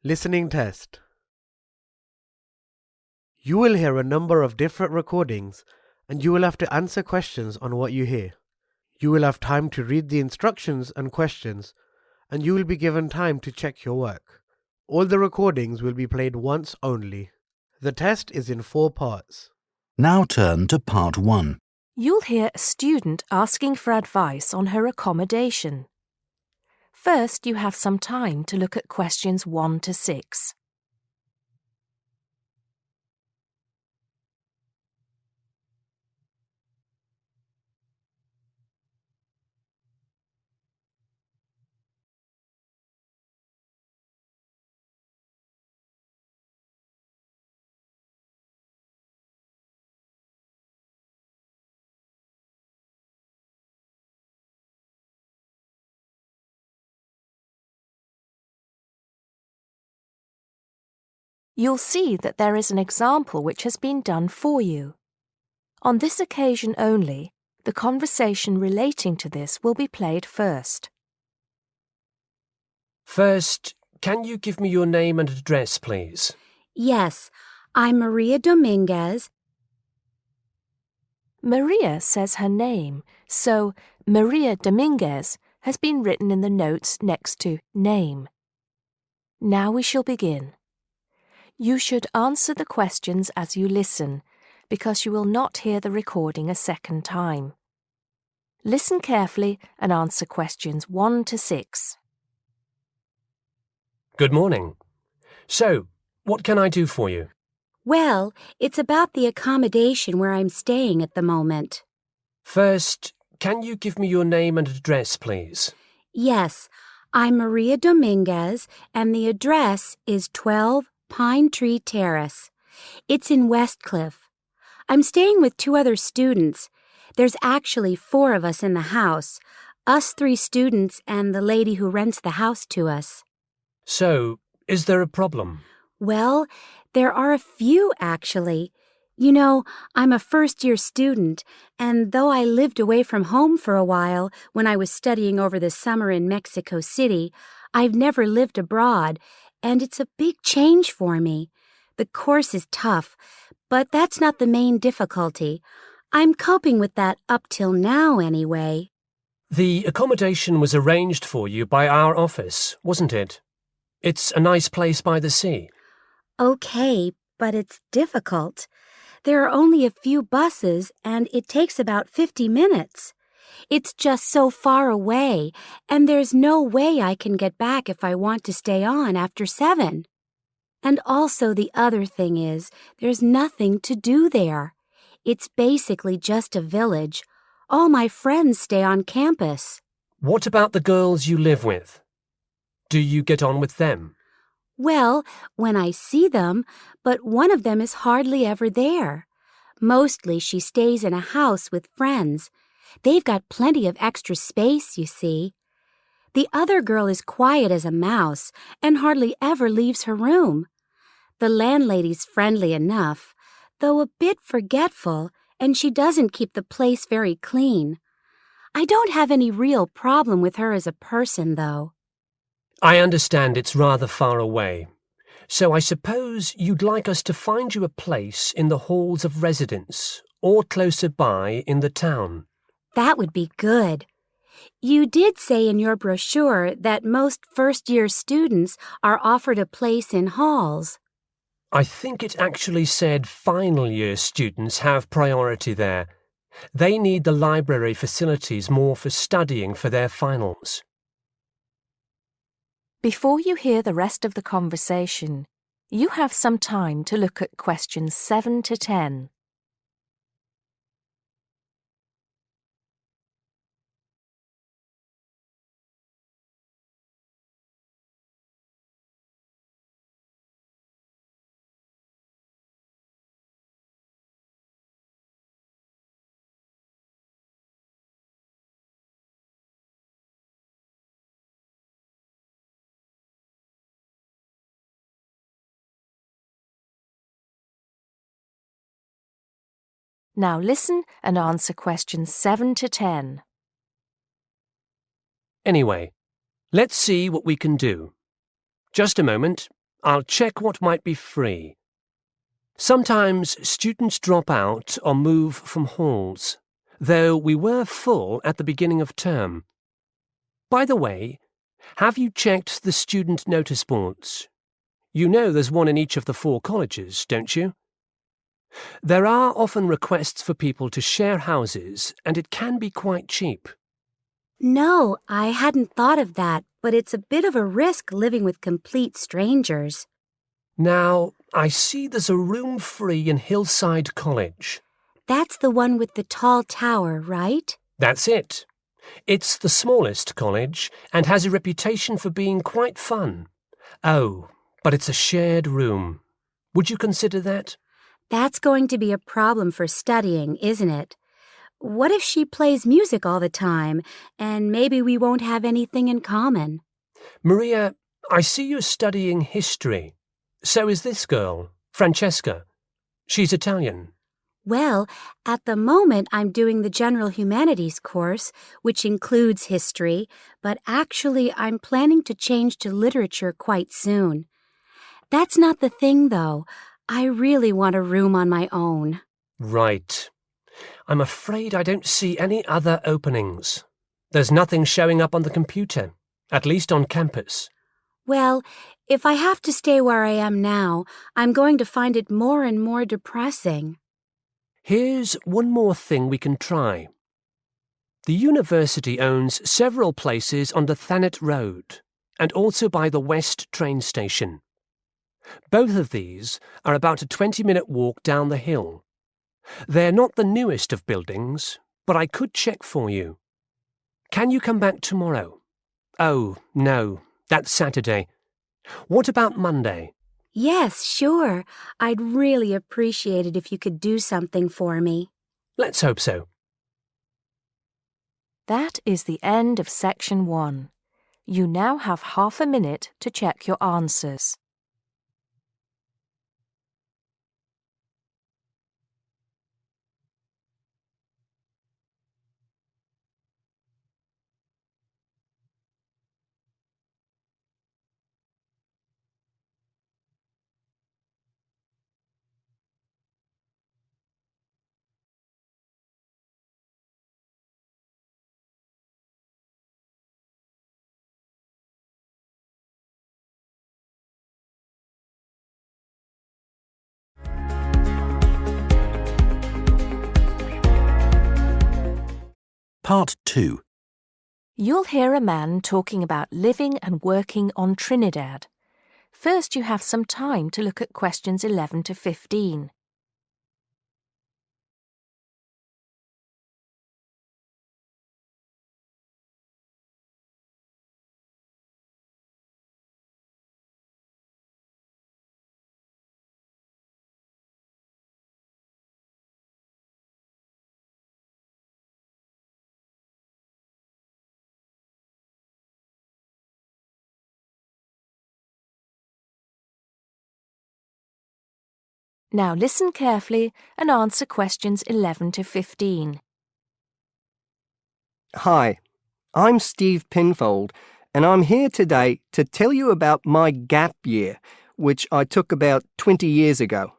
Listening Test. You will hear a number of different recordings and you will have to answer questions on what you hear. You will have time to read the instructions and questions and you will be given time to check your work. All the recordings will be played once only. The test is in 4 parts. Now turn to part 1. You'll hear a student asking for advice on her accommodation. First, you have some time to look at questions 1 to 6. You'll see that there is an example which has been done for you. On this occasion only, the conversation relating to this will be played first. First, can you give me your name and address, please? Yes, I'm Maria Dominguez. Maria says her name, so Maria Dominguez has been written in the notes next to name. Now we shall begin. You should answer the questions as you listen, because you will not hear the recording a second time. Listen carefully and answer questions 1 to 6. Good morning. So, what can I do for you? Well, it's about the accommodation where I'm staying at the moment. First, can you give me your name and address, please? Yes, I'm Maria Dominguez, and the address is 12 Pine Tree Terrace. It's in Westcliff. I'm staying with 2 other students. There's actually 4 of us in the house, us 3 students and the lady who rents the house to us. So, is there a problem? Well, there are a few, actually. You know, I'm a first-year student, and though I lived away from home for a while when I was studying over the summer in Mexico City, I've never lived abroad, and it's a big change for me. The course is tough, but that's not the main difficulty. I'm coping with that up till now, anyway. The accommodation was arranged for you by our office, wasn't it? It's a nice place by the sea. Okay, but it's difficult. There are only a few buses, and it takes about 50 minutes. It's just so far away, and there's no way I can get back if I want to stay on after 7. And also the other thing is, there's nothing to do there. It's basically just a village. All my friends stay on campus. What about the girls you live with? Do you get on with them? Well, when I see them, but one of them is hardly ever there. Mostly she stays in a house with friends. They've got plenty of extra space, you see. The other girl is quiet as a mouse and hardly ever leaves her room. The landlady's friendly enough, though a bit forgetful, and she doesn't keep the place very clean. I don't have any real problem with her as a person, though. I understand it's rather far away. So I suppose you'd like us to find you a place in the halls of residence or closer by in the town. That would be good. You did say in your brochure that most first-year students are offered a place in halls. I think it actually said final year students have priority there. They need the library facilities more for studying for their finals. Before you hear the rest of the conversation, you have some time to look at questions 7 to 10. Now listen and answer questions 7 to 10. Anyway, let's see what we can do. Just a moment. I'll check what might be free. Sometimes students drop out or move from halls, though we were full at the beginning of term. By the way, have you checked the student notice boards? You know there's one in each of the 4 colleges, don't you? There are often requests for people to share houses, and it can be quite cheap. No, I hadn't thought of that, but it's a bit of a risk living with complete strangers. Now, I see there's a room free in Hillside College. That's the one with the tall tower, right? That's it. It's the smallest college and has a reputation for being quite fun. Oh, but it's a shared room. Would you consider that? That's going to be a problem for studying, isn't it? What if she plays music all the time, and maybe we won't have anything in common? Maria, I see you're studying history. So is this girl, Francesca. She's Italian. Well, at the moment I'm doing the General Humanities course, which includes history, but actually I'm planning to change to literature quite soon. That's not the thing, though. I really want a room on my own. Right. I'm afraid I don't see any other openings. There's nothing showing up on the computer, at least on campus. Well, if I have to stay where I am now, I'm going to find it more and more depressing. Here's one more thing we can try. The university owns several places on the Thanet Road and also by the West train station. Both of these are about a 20-minute walk down the hill. They're not the newest of buildings, but I could check for you. Can you come back tomorrow? Oh, no, that's Saturday. What about Monday? Yes, sure. I'd really appreciate it if you could do something for me. Let's hope so. That is the end of section 1. You now have half a minute to check your answers. Part 2. You'll hear a man talking about living and working on Trinidad. First, you have some time to look at questions 11 to 15. Now listen carefully and answer questions 11 to 15. Hi, I'm Steve Pinfold, and I'm here today to tell you about my gap year, which I took about 20 years ago.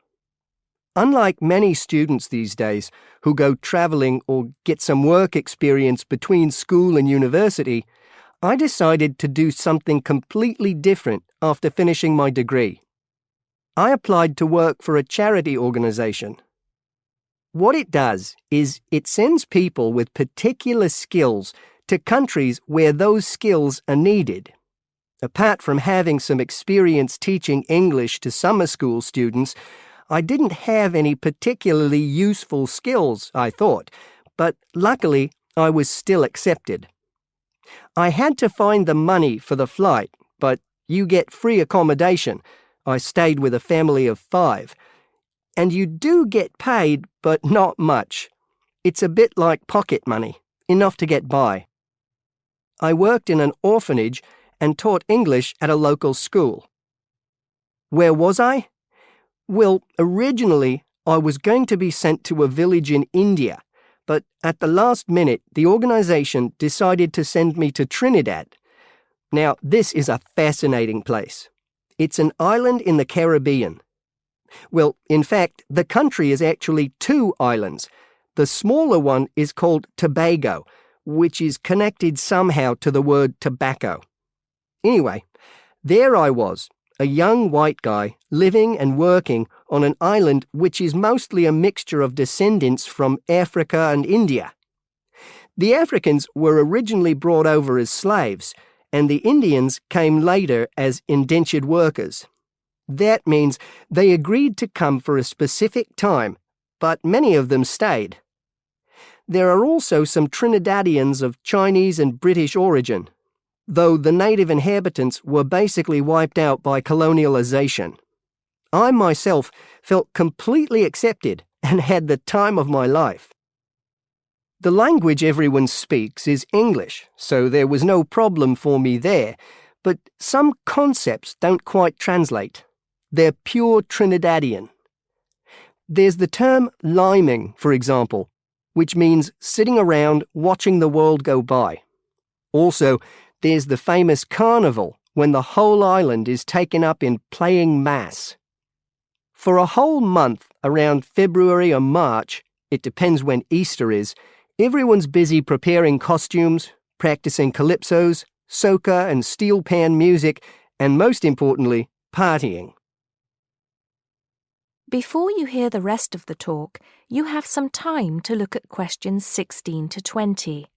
Unlike many students these days who go travelling or get some work experience between school and university, I decided to do something completely different after finishing my degree. I applied to work for a charity organisation. What it does is it sends people with particular skills to countries where those skills are needed. Apart from having some experience teaching English to summer school students, I didn't have any particularly useful skills, I thought, but luckily I was still accepted. I had to find the money for the flight, but you get free accommodation. I stayed with a family of 5. And you do get paid, but not much. It's a bit like pocket money, enough to get by. I worked in an orphanage and taught English at a local school. Where was I? Well, originally I was going to be sent to a village in India, but at the last minute the organisation decided to send me to Trinidad. Now, this is a fascinating place. It's an island in the Caribbean. Well, in fact, the country is actually 2 islands. The smaller one is called Tobago, which is connected somehow to the word tobacco. Anyway, there I was, a young white guy living and working on an island which is mostly a mixture of descendants from Africa and India. The Africans were originally brought over as slaves, and the Indians came later as indentured workers. That means they agreed to come for a specific time, but many of them stayed. There are also some Trinidadians of Chinese and British origin, though the native inhabitants were basically wiped out by colonialization. I myself felt completely accepted and had the time of my life. The language everyone speaks is English, so there was no problem for me there, but some concepts don't quite translate. They're pure Trinidadian. There's the term liming, for example, which means sitting around watching the world go by. Also, there's the famous carnival, when the whole island is taken up in playing mass. For a whole month, around February or March, it depends when Easter is, everyone's busy preparing costumes, practicing calypsos, soca and steel pan music, and most importantly, partying. Before you hear the rest of the talk, you have some time to look at questions 16 to 20.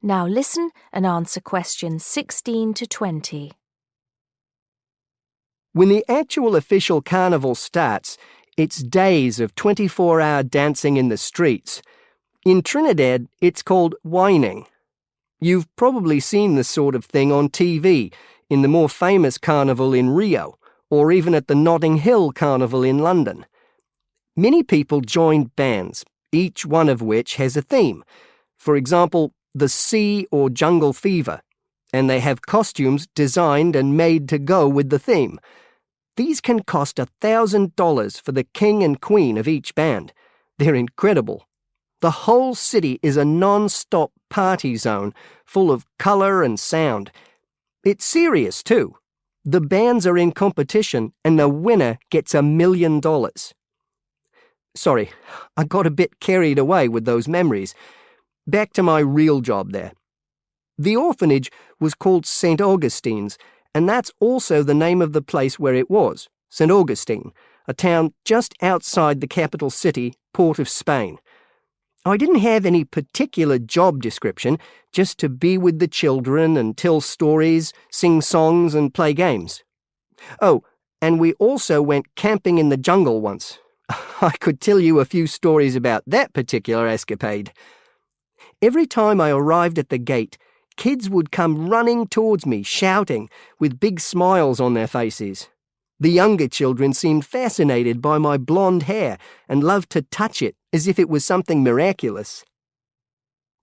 Now listen and answer questions 16 to 20. When the actual official carnival starts, it's days of 24-hour dancing in the streets. In Trinidad, it's called whining. You've probably seen this sort of thing on TV, in the more famous carnival in Rio, or even at the Notting Hill Carnival in London. Many people joined bands, each one of which has a theme. For example, the Sea or Jungle Fever, and they have costumes designed and made to go with the theme. These can cost $1,000 for the king and queen of each band. They're incredible. The whole city is a non-stop party zone, full of colour and sound. It's serious, too. The bands are in competition, and the winner gets $1 million. Sorry, I got a bit carried away with those memories. Back to my real job there. The orphanage was called St. Augustine's, and that's also the name of the place where it was, St. Augustine, a town just outside the capital city, Port of Spain. I didn't have any particular job description, just to be with the children and tell stories, sing songs and play games. Oh, and we also went camping in the jungle once. I could tell you a few stories about that particular escapade. Every time I arrived at the gate, kids would come running towards me, shouting, with big smiles on their faces. The younger children seemed fascinated by my blonde hair and loved to touch it as if it was something miraculous.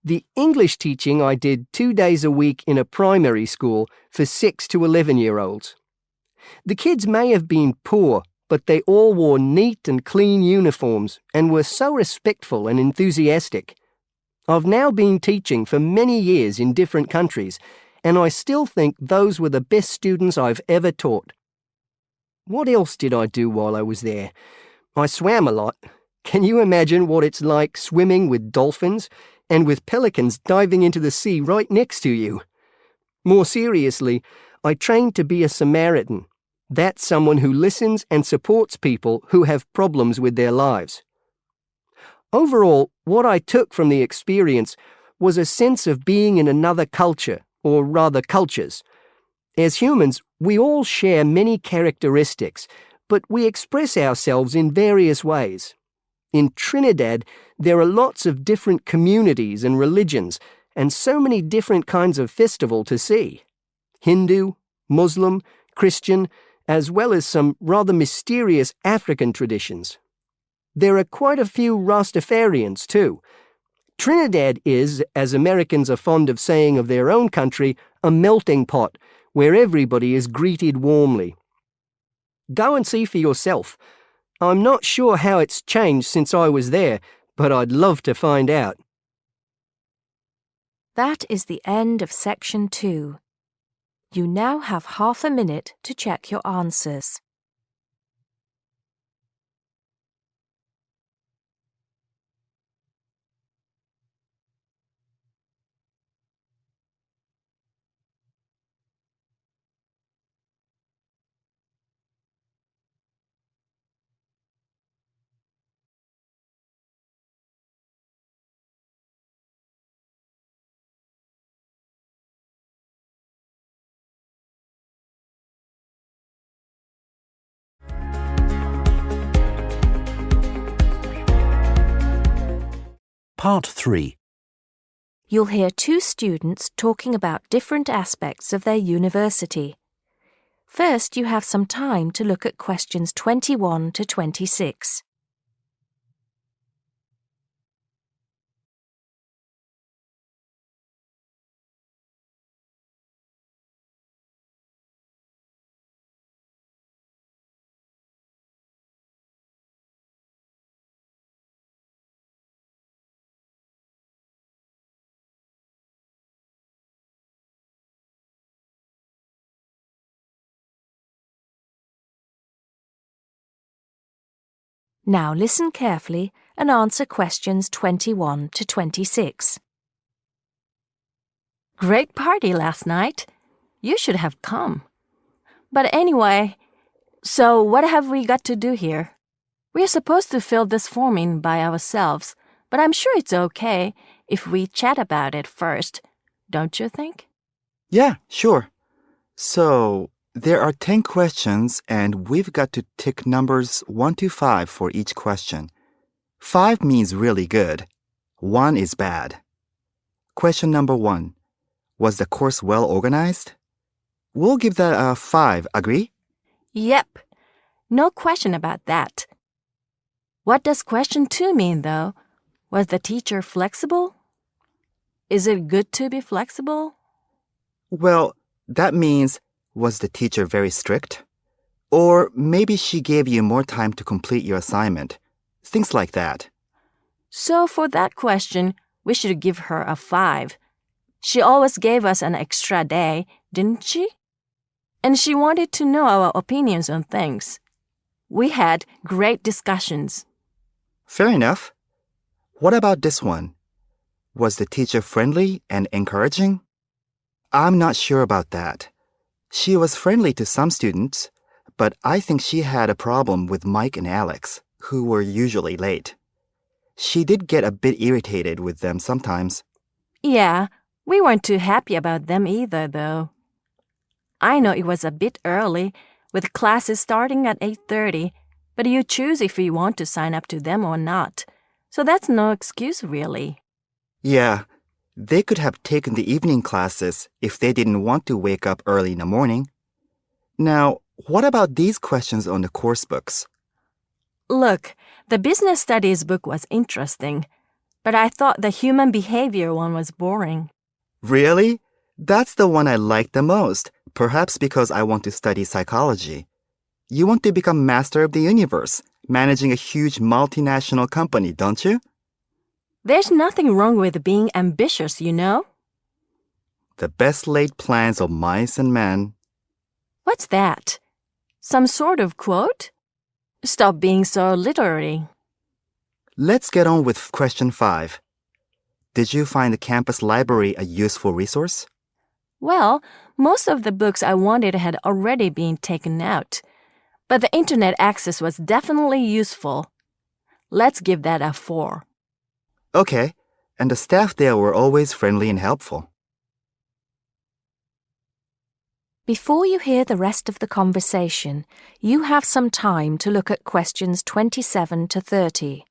The English teaching I did 2 days a week in a primary school for 6 to 11-year-olds. The kids may have been poor, but they all wore neat and clean uniforms and were so respectful and enthusiastic. I've now been teaching for many years in different countries, and I still think those were the best students I've ever taught. What else did I do while I was there? I swam a lot. Can you imagine what it's like swimming with dolphins and with pelicans diving into the sea right next to you? More seriously, I trained to be a Samaritan. That's someone who listens and supports people who have problems with their lives. Overall, what I took from the experience was a sense of being in another culture, or rather cultures. As humans, we all share many characteristics, but we express ourselves in various ways. In Trinidad, there are lots of different communities and religions, and so many different kinds of festival to see. Hindu, Muslim, Christian, as well as some rather mysterious African traditions. There are quite a few Rastafarians, too. Trinidad is, as Americans are fond of saying of their own country, a melting pot where everybody is greeted warmly. Go and see for yourself. I'm not sure how it's changed since I was there, but I'd love to find out. That is the end of section 2. You now have half a minute to check your answers. Part 3. You'll hear 2 students talking about different aspects of their university. First, you have some time to look at questions 21 to 26. Now listen carefully and answer questions 21 to 26. Great party last night. You should have come. But anyway, so what have we got to do here? We're supposed to fill this form in by ourselves, but I'm sure it's okay if we chat about it first, don't you think? Yeah, sure. So, there are 10 questions and we've got to tick numbers 1 to 5 for each question. 5 means really good. 1 is bad. Question number 1. Was the course well organized? We'll give that a 5, agree? Yep. No question about that. What does question 2 mean, though? Was the teacher flexible? Is it good to be flexible? Well, that means, was the teacher very strict? Or maybe she gave you more time to complete your assignment. Things like that. So for that question, we should give her a 5. She always gave us an extra day, didn't she? And she wanted to know our opinions on things. We had great discussions. Fair enough. What about this one? Was the teacher friendly and encouraging? I'm not sure about that. She was friendly to some students, but I think she had a problem with Mike and Alex, who were usually late. She did get a bit irritated with them sometimes. Yeah, we weren't too happy about them either, though. I know it was a bit early, with classes starting at 8:30, but you choose if you want to sign up to them or not. So that's no excuse, really. Yeah, they could have taken the evening classes if they didn't want to wake up early in the morning. Now, what about these questions on the course books? Look, the business studies book was interesting, but I thought the human behavior one was boring. Really? That's the one I like the most, perhaps because I want to study psychology. You want to become master of the universe, managing a huge multinational company, don't you? There's nothing wrong with being ambitious, you know? The best laid plans of mice and men. What's that? Some sort of quote? Stop being so literary. Let's get on with question 5. Did you find the campus library a useful resource? Well, most of the books I wanted had already been taken out, but the internet access was definitely useful. Let's give that a 4. Okay, and the staff there were always friendly and helpful. Before you hear the rest of the conversation, you have some time to look at questions 27 to 30.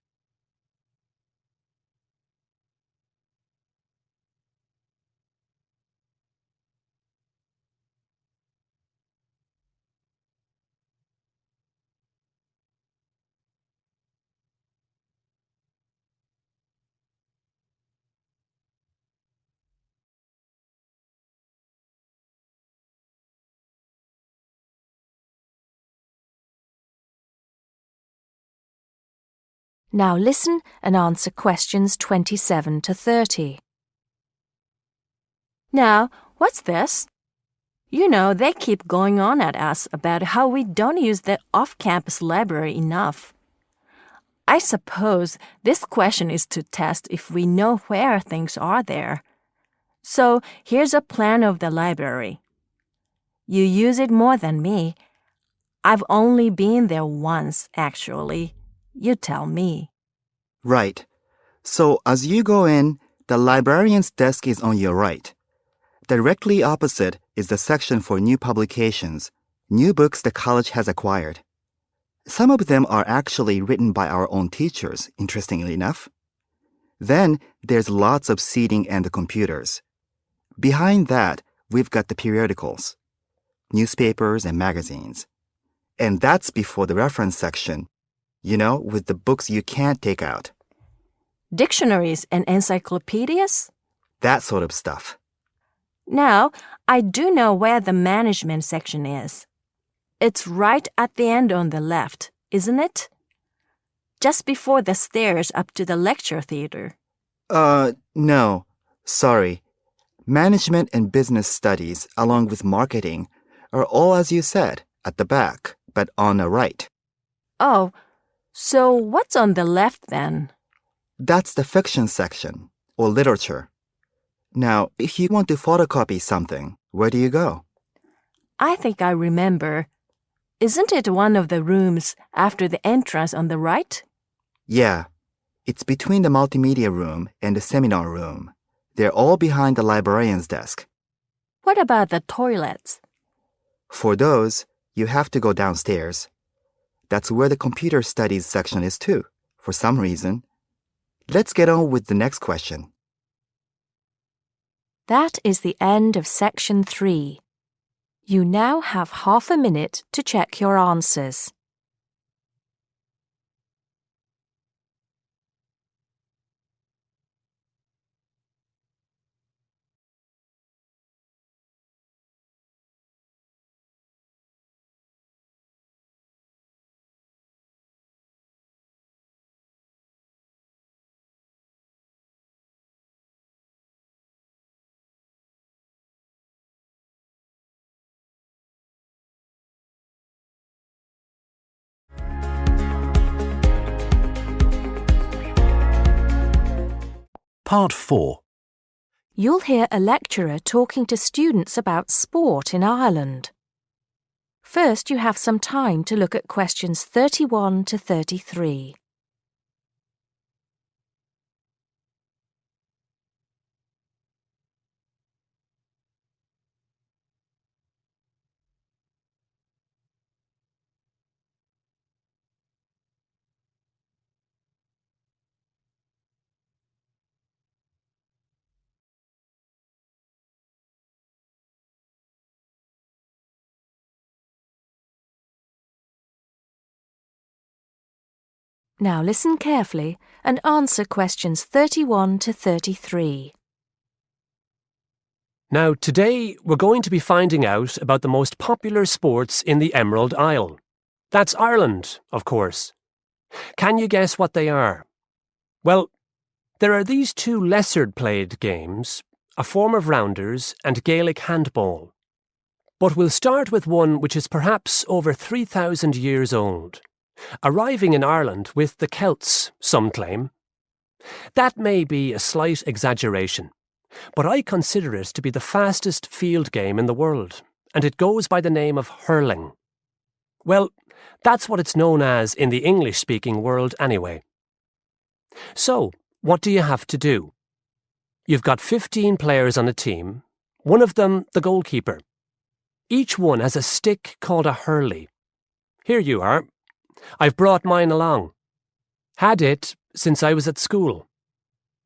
Now listen and answer questions 27 to 30. Now, what's this? You know, they keep going on at us about how we don't use the off-campus library enough. I suppose this question is to test if we know where things are there. So here's a plan of the library. You use it more than me. I've only been there once, actually. You tell me. Right. So as you go in, the librarian's desk is on your right. Directly opposite is the section for new publications, new books the college has acquired. Some of them are actually written by our own teachers, interestingly enough. Then there's lots of seating and the computers. Behind that, we've got the periodicals, newspapers and magazines. And that's before the reference section, with the books you can't take out. Dictionaries and encyclopedias? That sort of stuff. Now, I do know where the management section is. It's right at the end on the left, isn't it? Just before the stairs up to the lecture theater. No. Sorry. Management and business studies, along with marketing, are all, as you said, at the back, but on the right. Oh, so what's on the left then? That's the fiction section, or literature. Now, if you want to photocopy something, where do you go? I think I remember. Isn't it one of the rooms after the entrance on the right? Yeah. It's between the multimedia room and the seminar room. They're all behind the librarian's desk. What about the toilets? For those, you have to go downstairs. That's where the computer studies section is too, for some reason. Let's get on with the next question. That is the end of section 3. You now have half a minute to check your answers. Part 4. You'll hear a lecturer talking to students about sport in Ireland. First, you have some time to look at questions 31 to 33. Now listen carefully and answer questions 31 to 33. Now, today we're going to be finding out about the most popular sports in the Emerald Isle. That's Ireland, of course. Can you guess what they are? Well, there are these two lesser-played games, a form of rounders and Gaelic handball. But we'll start with one which is perhaps over 3,000 years old, arriving in Ireland with the Celts, some claim. That may be a slight exaggeration, but I consider it to be the fastest field game in the world, and it goes by the name of hurling. Well, that's what it's known as in the English-speaking world anyway. So, what do you have to do? You've got 15 players on a team, one of them the goalkeeper. Each one has a stick called a hurley. Here you are. I've brought mine along. Had it since I was at school.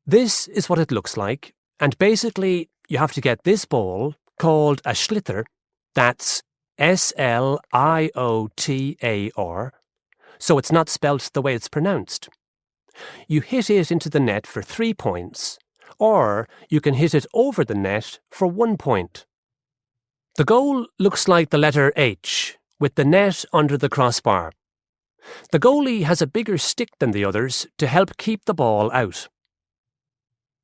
This is what it looks like, and basically you have to get this ball, called a sliotar, that's S-L-I-O-T-A-R, so it's not spelt the way it's pronounced. You hit it into the net for 3 points, or you can hit it over the net for 1 point. The goal looks like the letter H, with the net under the crossbar. The goalie has a bigger stick than the others to help keep the ball out.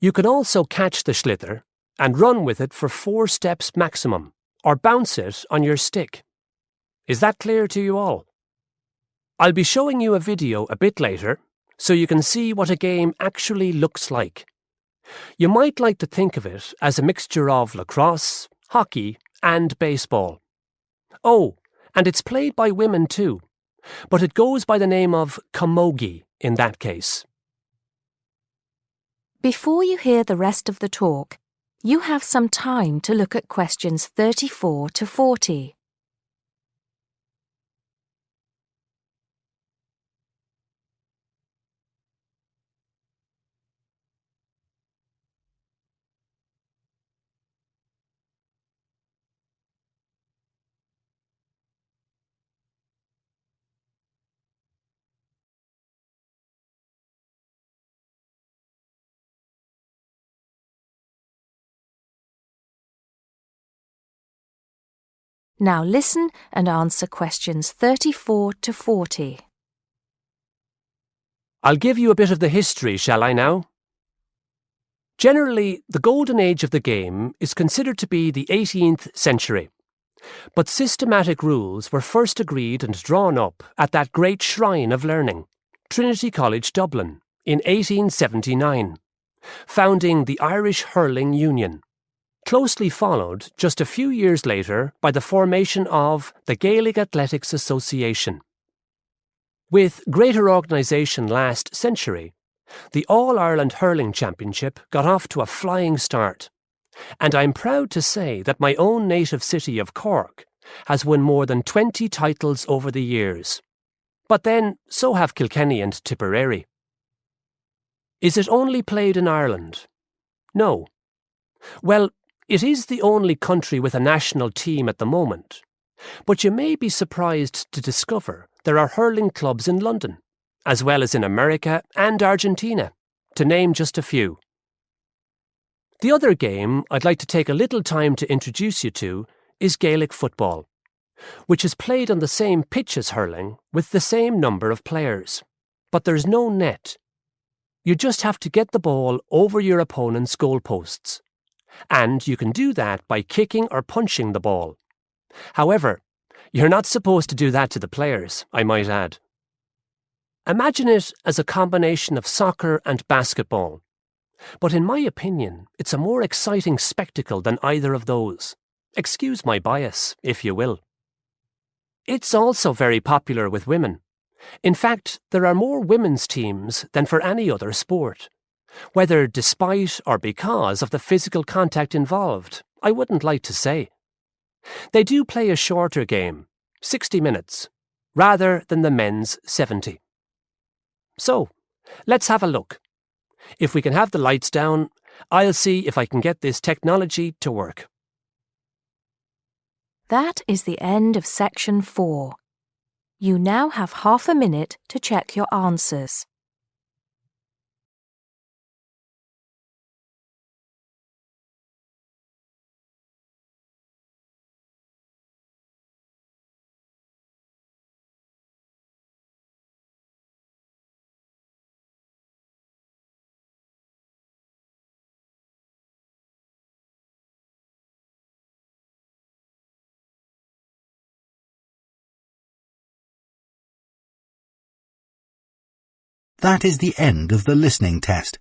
You can also catch the Schlither and run with it for 4 steps maximum, or bounce it on your stick. Is that clear to you all? I'll be showing you a video a bit later, so you can see what a game actually looks like. You might like to think of it as a mixture of lacrosse, hockey, and baseball. Oh, and it's played by women too, but it goes by the name of camogie in that case. Before you hear the rest of the talk, you have some time to look at questions 34 to 40. Now listen and answer questions 34 to 40. I'll give you a bit of the history, shall I now? Generally, the golden age of the game is considered to be the 18th century. But systematic rules were first agreed and drawn up at that great shrine of learning, Trinity College Dublin, in 1879, founding the Irish Hurling Union, closely followed just a few years later by the formation of the Gaelic Athletics Association. With greater organisation last century, the All-Ireland Hurling Championship got off to a flying start, and I'm proud to say that my own native city of Cork has won more than 20 titles over the years. But then, so have Kilkenny and Tipperary. Is it only played in Ireland? No. Well, it is the only country with a national team at the moment, but you may be surprised to discover there are hurling clubs in London, as well as in America and Argentina, to name just a few. The other game I'd like to take a little time to introduce you to is Gaelic football, which is played on the same pitch as hurling with the same number of players, but there's no net. You just have to get the ball over your opponent's goalposts, and you can do that by kicking or punching the ball. However, you're not supposed to do that to the players, I might add. Imagine it as a combination of soccer and basketball, but in my opinion, it's a more exciting spectacle than either of those. Excuse my bias, if you will. It's also very popular with women. In fact, there are more women's teams than for any other sport. Whether despite or because of the physical contact involved, I wouldn't like to say. They do play a shorter game, 60 minutes, rather than the men's 70. So, let's have a look. If we can have the lights down, I'll see if I can get this technology to work. That is the end of section 4. You now have half a minute to check your answers. That is the end of the listening test.